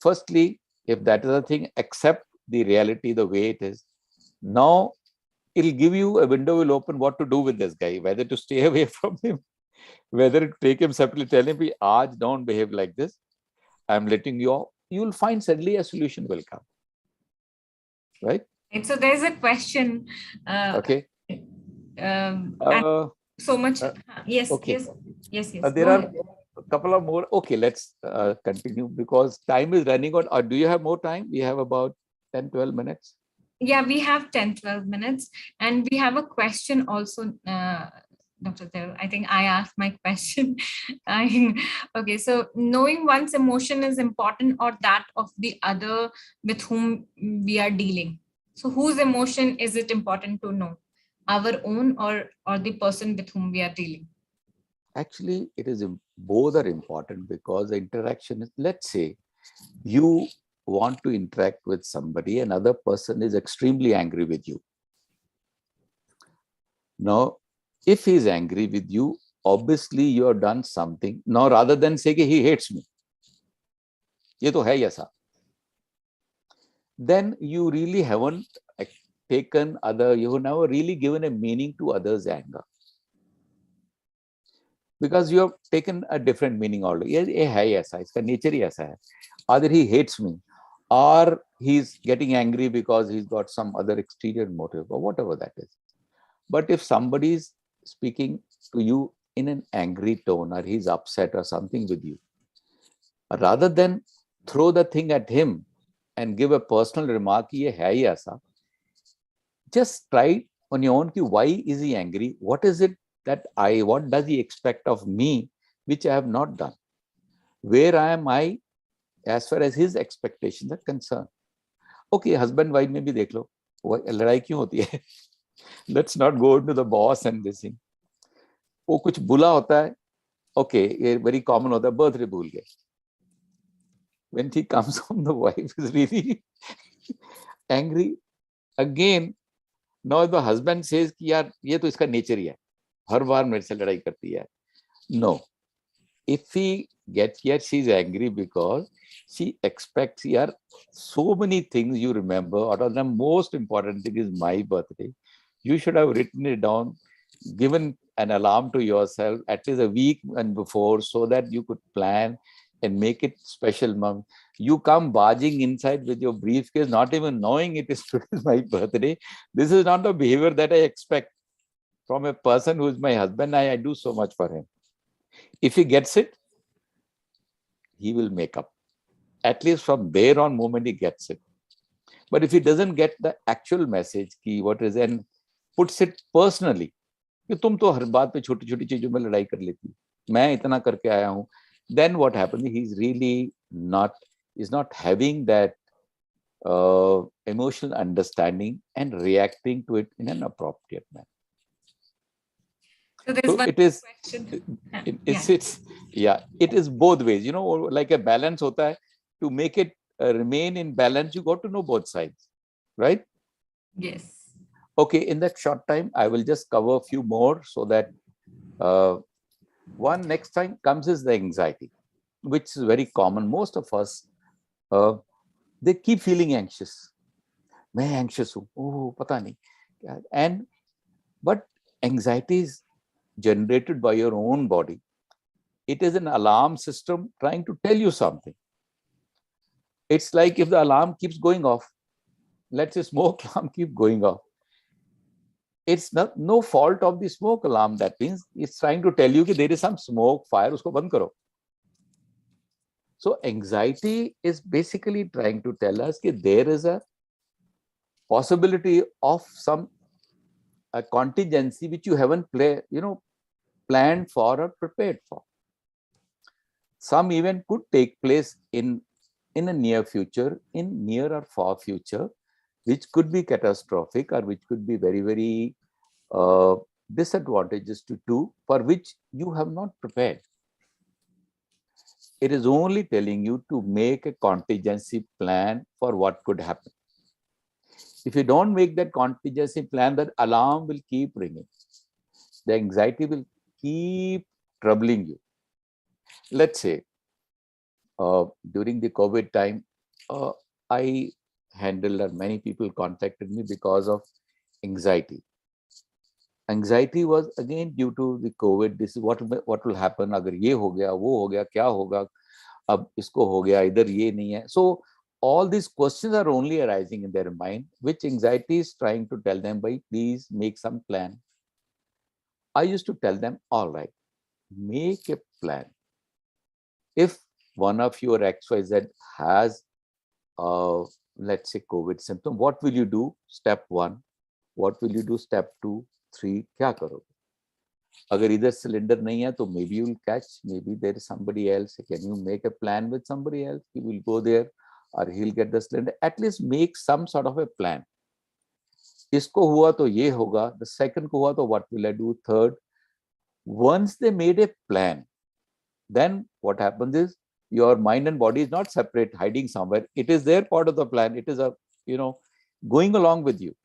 Firstly, if that is the thing, accept the reality the way it is. Now, it'll give you a window will open what to do with this guy, whether to stay away from him, whether to take him separately, tell him, Aaj don't behave like this, I'm letting you off. You'll find suddenly a solution will come. Right? And so there's a question. Okay. So much. Yes, okay. Yes. There are a couple of more. Okay, let's continue because time is running out. Or do you have more time? We have about 10, 12 minutes. Yeah, we have 10, 12 minutes. And we have a question also, Dr. Deol. I think I asked my question. Okay, so knowing one's emotion is important, or that of the other with whom we are dealing. So whose emotion is it important to know? Our own or the person with whom we are dealing? Actually, it is both are important, because the interaction is, let's say you want to interact with somebody, another person is extremely angry with you. Now, if he's angry with you, obviously you have done something. Now, rather than say he hates me, ये तो है ही ऐसा, then you really haven't taken you have never really given a meaning to others' anger. Because you have taken a different meaning already. ये है ऐसा, इसका nature ही ऐसा है. Either he hates me, or he's getting angry because he's got some other exterior motive, or whatever that is. But if somebody is speaking to you in an angry tone, or he's upset or something with you, rather than throw the thing at him and give a personal remark, ये है ही ऐसा, just try on your own, why is he angry? What is it what does he expect of me, which I have not done? Where am I as far as his expectations are concerned? Okay, husband wife में भी देख लो, लड़ाई क्यों होती है? Let's not go into the boss and this thing. वो कुछ बुला होता है, okay, ये very common होता है, birthday भूल गए. When he comes home, the wife is really angry. Again, now the husband says कि यार ये तो इसका nature ही है, हर बार मेरे से लड़ाई करती है. No, if he gets here, she's angry because she expects here so many things you remember. Out of the most important thing is my birthday. You should have written it down, given an alarm to yourself at least a week and before, so that you could plan and make it special, mom. You come barging inside with your briefcase, not even knowing it is my birthday. This is not the behavior that I expect from a person who is my husband. I do so much for him. If he gets it, he will make up. At least from there on moment he gets it. But if he doesn't get the actual message, what is, and puts it personally, कि तुम तो हर बात पे छोटी छोटी चीजों में लड़ाई कर लेती, मैं इतना करके आया हूं, then what happens, he's really is not having that emotional understanding and reacting to it in an appropriate manner. So there's one it is question. It is both ways, like a balance hota hai. To make it remain in balance, you got to know both sides, right? Yes. Okay, in that short time, I will just cover a few more, so that one next time comes is the anxiety, which is very common. Most of us, they keep feeling anxious. मैं anxious हूँ, oh पता नहीं, but anxiety is generated by your own body. It is an alarm system trying to tell you something. It's like if the alarm keeps going off, let's say smoke alarm keep going off. It's no fault of the smoke alarm. That means it's trying to tell you that there is some smoke, fire, usko band karo. So anxiety is basically trying to tell us that there is a possibility of some contingency which you haven't planned for or prepared for. Some event could take place in a near future, in near or far future, which could be catastrophic or which could be very, very disadvantageous to do, for which you have not prepared. It is only telling you to make a contingency plan for what could happen. If you don't make that contingency plan, that alarm will keep ringing. The anxiety will keep troubling you. Let's say, during the COVID time, I handled, or many people contacted me because of anxiety. Anxiety was again due to the COVID. This is what will happen. अगर ये हो गया, वो हो गया, क्या होगा? अब इसको हो गया, इधर ये नहीं है. So all these questions are only arising in their mind, which anxiety is trying to tell them by, please make some plan. I used to tell them, all right, make a plan. If one of your XYZ has, let's say, COVID symptom, what will you do? Step 1. What will you do? Step 2, 3, क्या करोगे? अगर इधर cylinder नहीं है, तो maybe you'll catch, maybe there is somebody else. Can you make a plan with somebody else? He will go there, or he'll get the cylinder. At least make some sort of a plan. इसको हुआ तो ये होगा. The second को हुआ तो what will I do? Third. Once they made a plan, then what happens is your mind and body is not separate, hiding somewhere. It is their part of the plan. It is going along with you.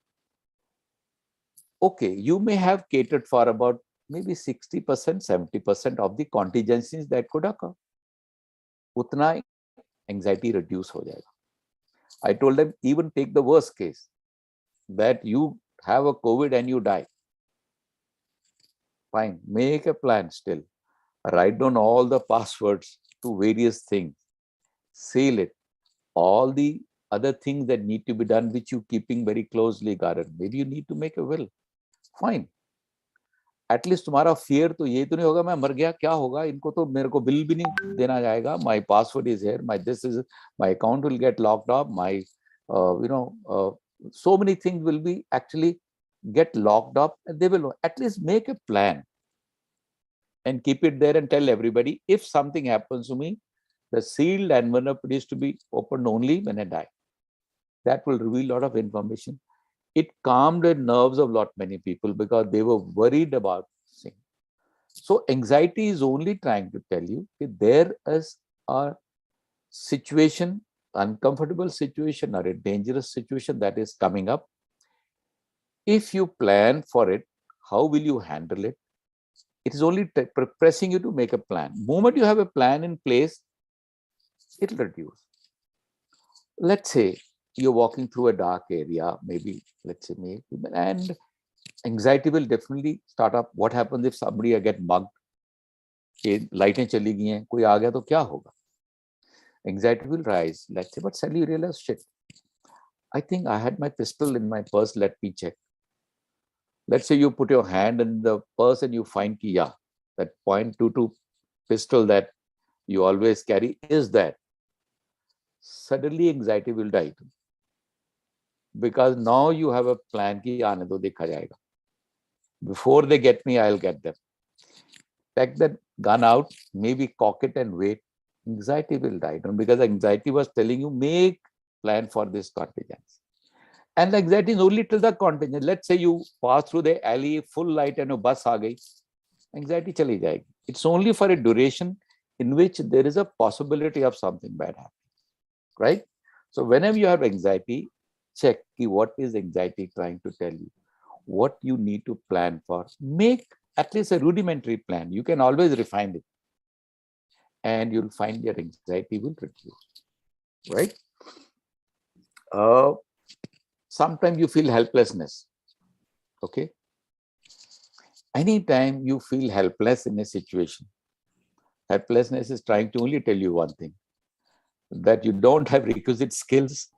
Okay, you may have catered for about maybe 60%, 70% of the contingencies that could occur. Utna anxiety reduce हो जाएगा. I told them, even take the worst case, that you have a COVID and you die. Fine, make a plan still. Write down all the passwords to various things. Seal it. All the other things that need to be done, which you keeping very closely guarded. Maybe you need to make a will. Fine. At least तुम्हारा fear तो ये तो नहीं होगा मैं मर गया क्या होगा इनको तो मेरे को bill भी नहीं देना जाएगा. My password is here. My account will get locked up. My so many things will be actually get locked up, and they will at least make a plan and keep it there and tell everybody, if something happens to me, the sealed envelope is to be opened only when I die. That will reveal a lot of information. It calmed the nerves of many people because they were worried about things. So anxiety is only trying to tell you that there is a situation, uncomfortable situation or a dangerous situation that is coming up. If you plan for it, how will you handle it? It is only pressing you to make a plan. The moment you have a plan in place, it will reduce. Let's say you're walking through a dark area, maybe, let's say, and anxiety will definitely start up. What happens if somebody get mugged? Lighten chali gayi hain, koi aa gaya to kya hoga? Anxiety will rise, let's say, but suddenly you realize, shit, I think I had my pistol in my purse, let me check. Let's say you put your hand in the purse and you find ki, yeah, that .22 pistol that you always carry is that. Suddenly anxiety will die. Because now you have a plan ki aane do dekha jayega. Before they get me, I'll get them. Take that gun out, maybe cock it and wait. Anxiety will die down because anxiety was telling you, make plan for this contingence. And the anxiety is only till the contingent. Let's say you pass through the alley, full light and a bus aa gayi. Anxiety chali jayegi. It's only for a duration in which there is a possibility of something bad happening. Right? So whenever you have anxiety, check what is anxiety trying to tell you, what you need to plan for. Make at least a rudimentary plan. You can always refine it. And you'll find your anxiety will reduce. Right? Sometimes you feel helplessness. Okay? Anytime you feel helpless in a situation, helplessness is trying to only tell you one thing, that you don't have requisite skills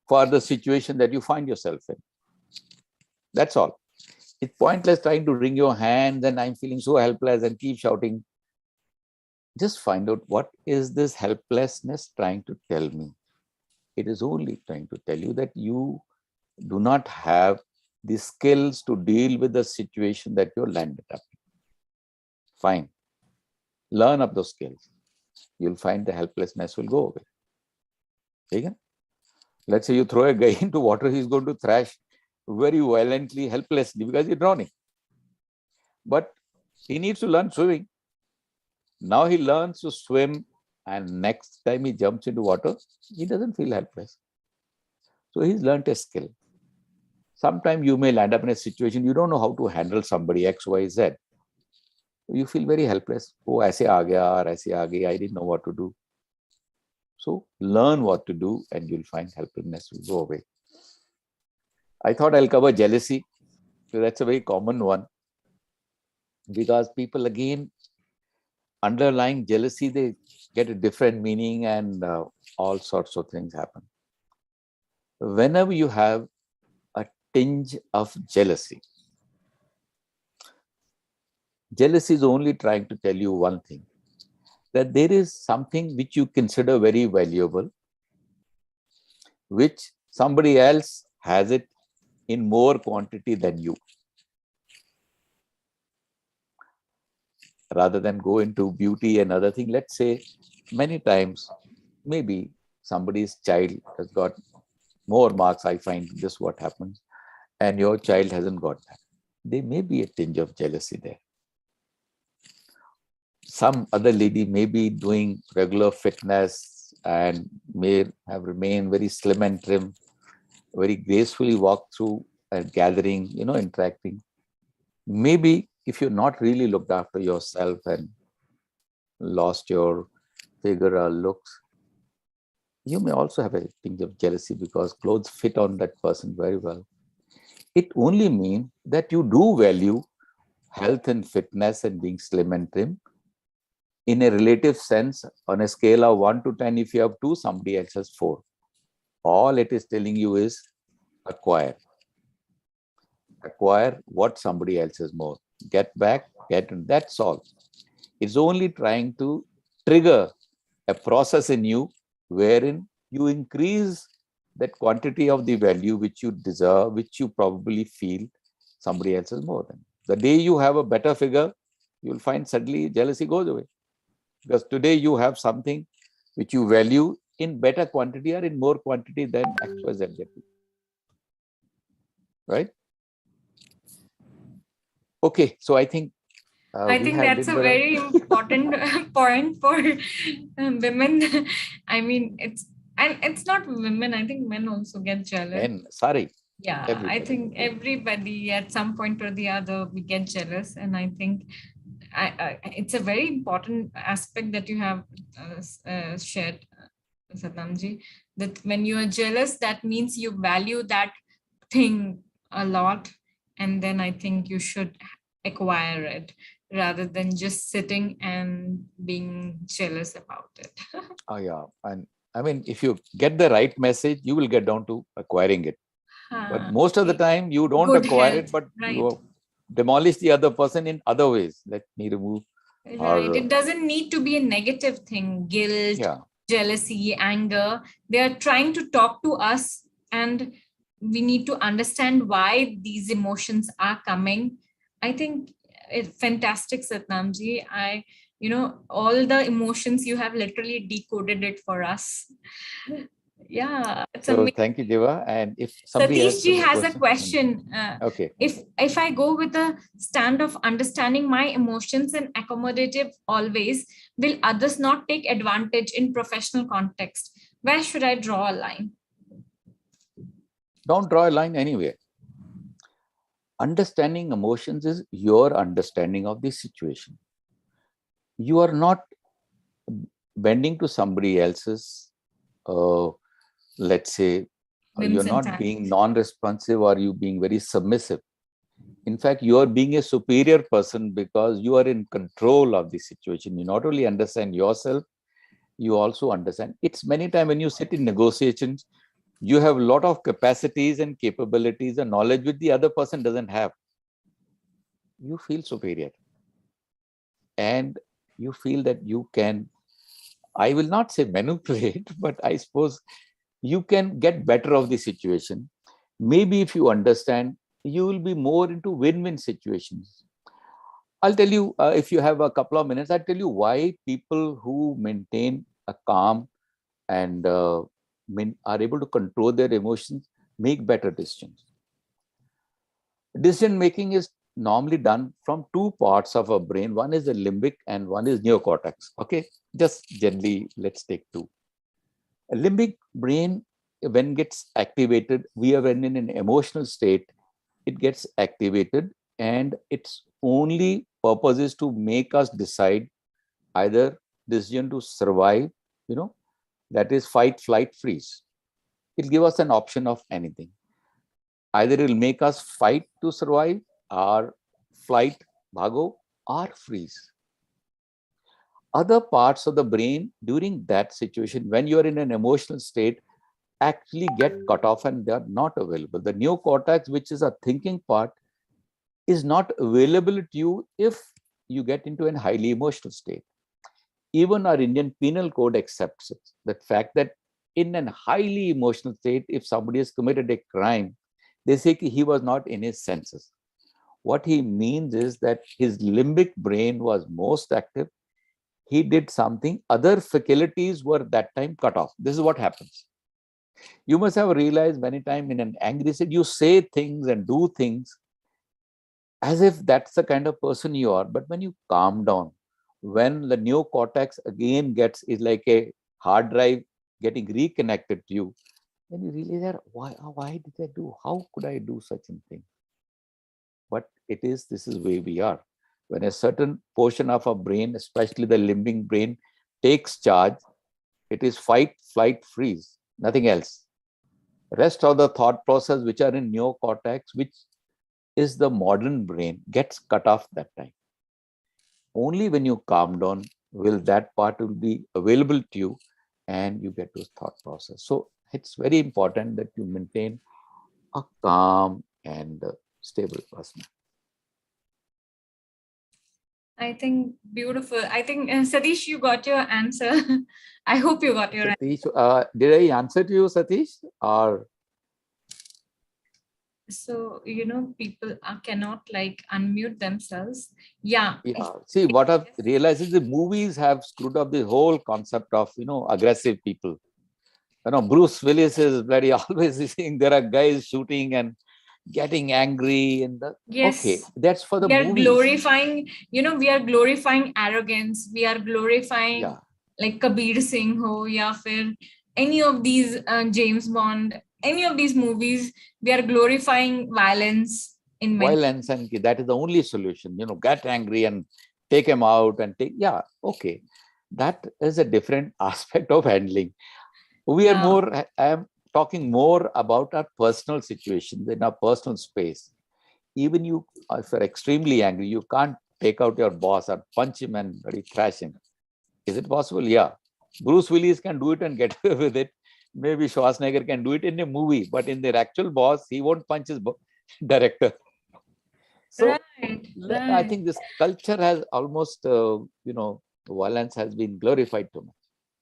for the situation that you find yourself in. That's all. It's pointless trying to wring your hands and I'm feeling so helpless and keep shouting. Just find out what is this helplessness trying to tell me. It is only trying to tell you that you do not have the skills to deal with the situation that you're landed up in. Fine. Learn up those skills. You'll find the helplessness will go away. Okay? Let's say you throw a guy into water, he's going to thrash very violently, helplessly because he's drowning. But he needs to learn swimming. Now he learns to swim and next time he jumps into water, he doesn't feel helpless. So he's learned a skill. Sometimes you may land up in a situation, you don't know how to handle somebody X, Y, Z. You feel very helpless. Oh, aise aa gaya, or aise aa gayi, I didn't know what to do. So learn what to do and you'll find helplessness will go away. I thought I'll cover jealousy. So that's a very common one. Because people again, underlying jealousy, they get a different meaning and all sorts of things happen. Whenever you have a tinge of jealousy, jealousy is only trying to tell you one thing, that there is something which you consider very valuable, which somebody else has it in more quantity than you. Rather than go into beauty and other thing, let's say many times, maybe somebody's child has got more marks, I find this what happens, and your child hasn't got that. There may be a tinge of jealousy there. Some other lady may be doing regular fitness and may have remained very slim and trim, very gracefully walk through a gathering, interacting. Maybe if you're not really looked after yourself and lost your figure or looks, You may also have a tinge of jealousy because clothes fit on that person very well. It only means that you do value health and fitness and being slim and trim. In a relative sense, on a scale of 1 to 10, if you have 2, somebody else has 4. All it is telling you is acquire. Acquire what somebody else has more. Get back, that's all. It's only trying to trigger a process in you wherein you increase that quantity of the value which you deserve, which you probably feel somebody else has more than. The day you have a better figure, you'll find suddenly jealousy goes away. Because today you have something which you value in better quantity or in more quantity than XYZ getting. Right? Okay, so I think I think that's a very important point for women. I mean, it's not women. I think men also get jealous. Men, sorry. Yeah, everybody. I think everybody at some point or the other we get jealous, and I think it's a very important aspect that you have shared, Satnamji. That when you are jealous, that means you value that thing a lot, and then I think you should acquire it rather than just sitting and being jealous about it. Oh yeah, and I mean, if you get the right message, you will get down to acquiring it. But most of the time, you don't acquire it, but you demolish the other person in other ways. Let me remove. Right. It doesn't need to be a negative thing. Guilt, jealousy, anger. They are trying to talk to us, and we need to understand why these emotions are coming. I think it's fantastic, Satnamji. All the emotions you have literally decoded it for us. Yeah, it's so thank you, Deva. And if somebody Satish has a question. Okay. If I go with a stand of understanding my emotions and accommodative always, will others not take advantage in professional context? Where should I draw a line? Don't draw a line anywhere. Understanding emotions is your understanding of the situation. You are not bending to somebody else's, let's say, you're not being non-responsive or you being very submissive. In fact, you are being a superior person because you are in control of the situation. You not only understand yourself, you also understand. It's many times when you sit in negotiations, you have a lot of capacities and capabilities and knowledge which the other person doesn't have. You feel superior. And you feel that you can, I will not say manipulate, but I suppose you can get better of the situation. Maybe if you understand, you will be more into win-win situations. I'll tell you, if you have a couple of minutes, I'll tell you why people who maintain a calm and are able to control their emotions make better decisions. Decision making is normally done from two parts of our brain. One is the limbic and one is neocortex. Okay, just generally, let's take two. A limbic brain, when gets activated, we are in an emotional state, it gets activated, and its only purpose is to make us decide either decision to survive, that is fight, flight, freeze. It'll give us an option of anything. Either it will make us fight to survive, or flight, bhago, or freeze. Other parts of the brain during that situation, when you are in an emotional state, actually get cut off and they are not available. The neocortex, which is a thinking part, is not available to you if you get into a highly emotional state. Even our Indian Penal Code accepts it. The fact that in a highly emotional state, if somebody has committed a crime, they say he was not in his senses. What he means is that his limbic brain was most active. He did something, other faculties were that time cut off. This is what happens. You must have realized many times in an angry state, you say things and do things as if that's the kind of person you are. But when you calm down, when the neocortex again is like a hard drive getting reconnected to you, then you realize that why did I do? How could I do such a thing? But this is where we are. When a certain portion of our brain, especially the limbic brain, takes charge, It is fight, flight, freeze, nothing else. Rest of the thought process, which are in neocortex, which is the modern brain, gets cut off that time. Only when you calm down will that part will be available to you and you get those thought process. So it's very important that you maintain a calm and stable person. I think beautiful. I think Satish, you got your answer. I hope you got your answer. Satish, did I answer to you, Satish? Or so people cannot like unmute themselves. Yeah. See, what I've realized is the movies have screwed up the whole concept of aggressive people. Bruce Willis is bloody always saying there are guys shooting and getting angry and yes, okay, that's for the we are movies. Glorifying, we are glorifying arrogance. We are glorifying like Kabir Singh ho ya fir any of these James Bond, any of these movies. We are glorifying violence in violence, and that is the only solution. Get angry and take him out and take. Yeah, okay, that is a different aspect of handling. We are more. I am talking more about our personal situations in our personal space. Even you, if you're extremely angry, you can't take out your boss or punch him and thrash him. Is it possible? Yeah. Bruce Willis can do it and get away with it. Maybe Schwarzenegger can do it in a movie, but in their actual boss, he won't punch his director. So I think this culture has almost, violence has been glorified too much.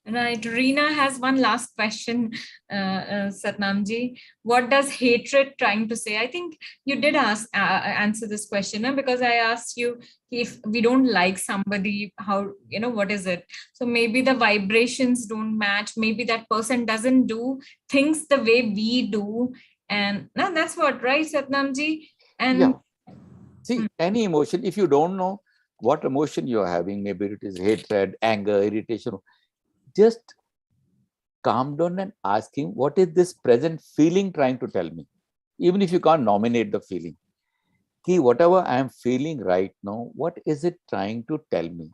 Right. Reena has one last question, Satnamji. What does hatred trying to say? I think you did answer this question because I asked you if we don't like somebody, how, what is it? So maybe the vibrations don't match. Maybe that person doesn't do things the way we do. And no, that's what, right, Satnamji? And see, any emotion, if you don't know what emotion you're having, maybe it is hatred, anger, irritation, just calm down and ask him, what is this present feeling trying to tell me? Even if you can't nominate the feeling. Ki, whatever I am feeling right now, what is it trying to tell me?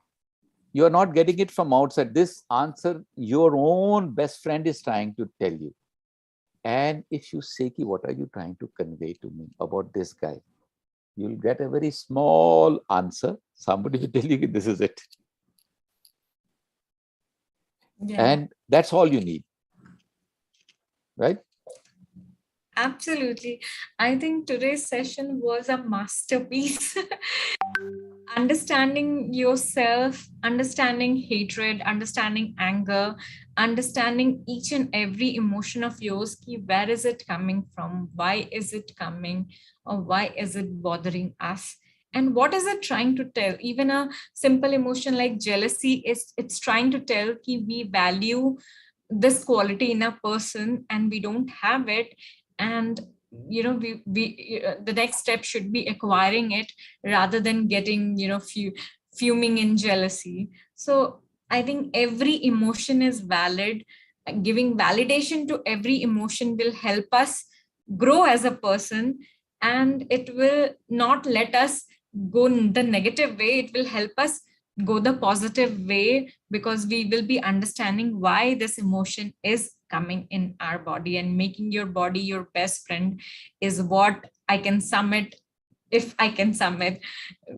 You are not getting it from outside. This answer, your own best friend is trying to tell you. And if you say, Ki, what are you trying to convey to me about this guy? You'll get a very small answer. Somebody will tell you, this is it. And that's all you need, right? Absolutely. I think today's session was a masterpiece. Understanding yourself, understanding hatred, understanding anger, understanding each and every emotion of yours. Where is it coming from? Why is it coming? Or why is it bothering us? And what is it trying to tell? Even a simple emotion like jealousy it's trying to tell we value this quality in a person and we don't have it. And we the next step should be acquiring it rather than getting fuming in jealousy. So I think every emotion is valid. Giving validation to every emotion will help us grow as a person, and it will not let us go the negative way. It will help us go the positive way, because we will be understanding why this emotion is coming in our body. And making your body your best friend is what I can sum it. If I can sum it,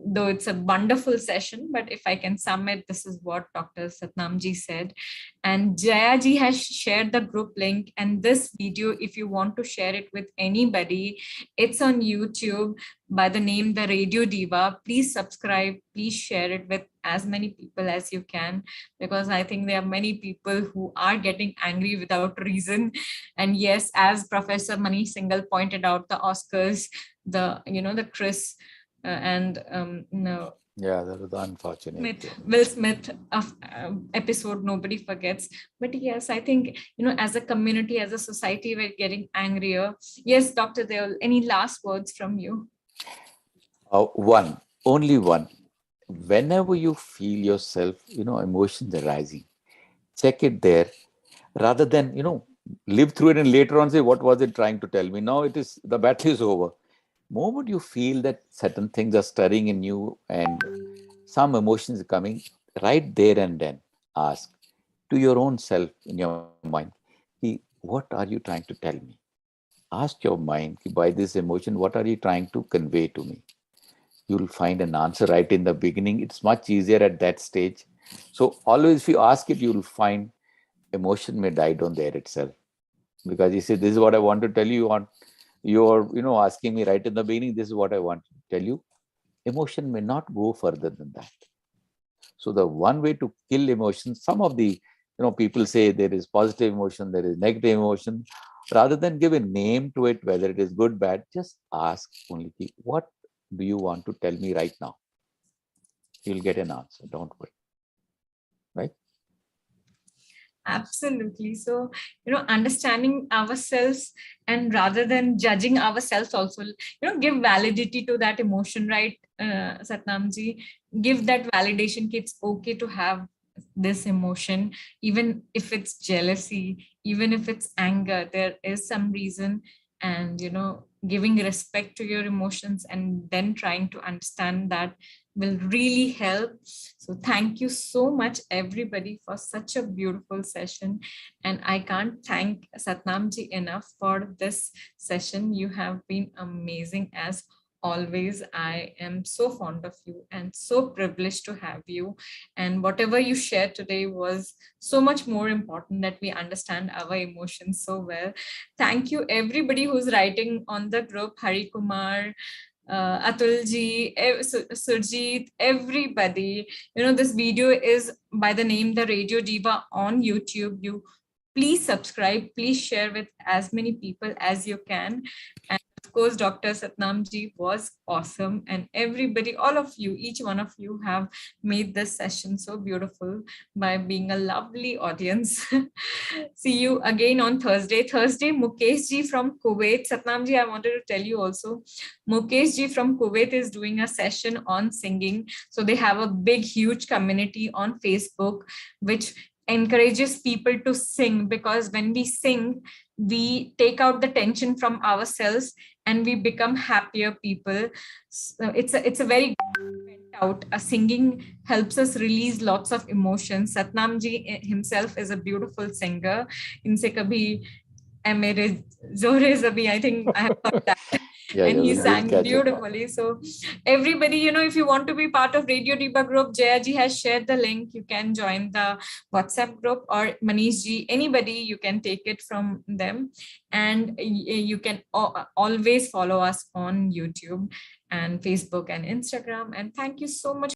though it's a wonderful session, but if I can sum it, this is what Dr. Satnamji said. And Jayaji has shared the group link, and this video, if you want to share it with anybody, it's on YouTube by the name The Radio Diva. Please subscribe, please share it with as many people as you can, because I think there are many people who are getting angry without reason. And yes, as Professor Manish Singhal pointed out, the Oscars, the Chris that was unfortunate. Will Smith of episode nobody forgets. But yes, I think as a community, as a society, we're getting angrier. Yes, Dr. Deol, any last words from you? Only one. Whenever you feel yourself, emotions arising, check it there, rather than live through it and later on say, what was it trying to tell me? Now it is, the battle is over. Moment you feel that certain things are stirring in you and some emotions are coming, right there and then ask, to your own self in your mind. What are you trying to tell me? Ask your mind, by this emotion, what are you trying to convey to me? You'll find an answer right in the beginning. It's much easier at that stage. So always if you ask it, you'll find emotion may die down there itself. Because you say, this is what I want to tell you. You're asking me right in the beginning, this is what I want to tell you. Emotion may not go further than that. So the one way to kill emotion, some of the people say there is positive emotion, there is negative emotion. Rather than give a name to it, whether it is good, bad, just ask only, what do you want to tell me right now? You'll get an answer. Don't worry. Right? Absolutely. So, understanding ourselves, and rather than judging ourselves also, give validity to that emotion, right, Satnamji? Give that validation. It's okay to have this emotion, even if it's jealousy, even if it's anger, there is some reason. And, giving respect to your emotions and then trying to understand that will really help. So thank you so much, everybody, for such a beautiful session. And I can't thank Satnamji enough for this session. You have been amazing as always. I am so fond of you and so privileged to have you. And whatever you shared today was so much more important, that we understand our emotions so well. Thank you, everybody who's writing on the group. Hari Kumar, Atulji, Surjit, everybody. This video is by the name The Radio Diva on YouTube. You please subscribe, please share with as many people as you can. And of course, Dr. Satnamji was awesome. And everybody, all of you, each one of you have made this session so beautiful by being a lovely audience. See you again on Thursday. Mukesh ji from Kuwait. Satnamji, I wanted to tell you also, Mukesh ji from Kuwait is doing a session on singing. So they have a big, huge community on Facebook, which encourages people to sing, because when we sing, we take out the tension from ourselves and we become happier people. So it's a very out. Singing helps us release lots of emotions. Satnam ji himself is a beautiful singer. Inse kabhi mere zore zabhi, I think I have heard that. And he sang beautifully. So everybody, if you want to be part of Radio Diva group, Jaya ji has shared the link. You can join the WhatsApp group, or Manish ji, anybody, you can take it from them. And you can always follow us on YouTube and Facebook and Instagram. And thank you so much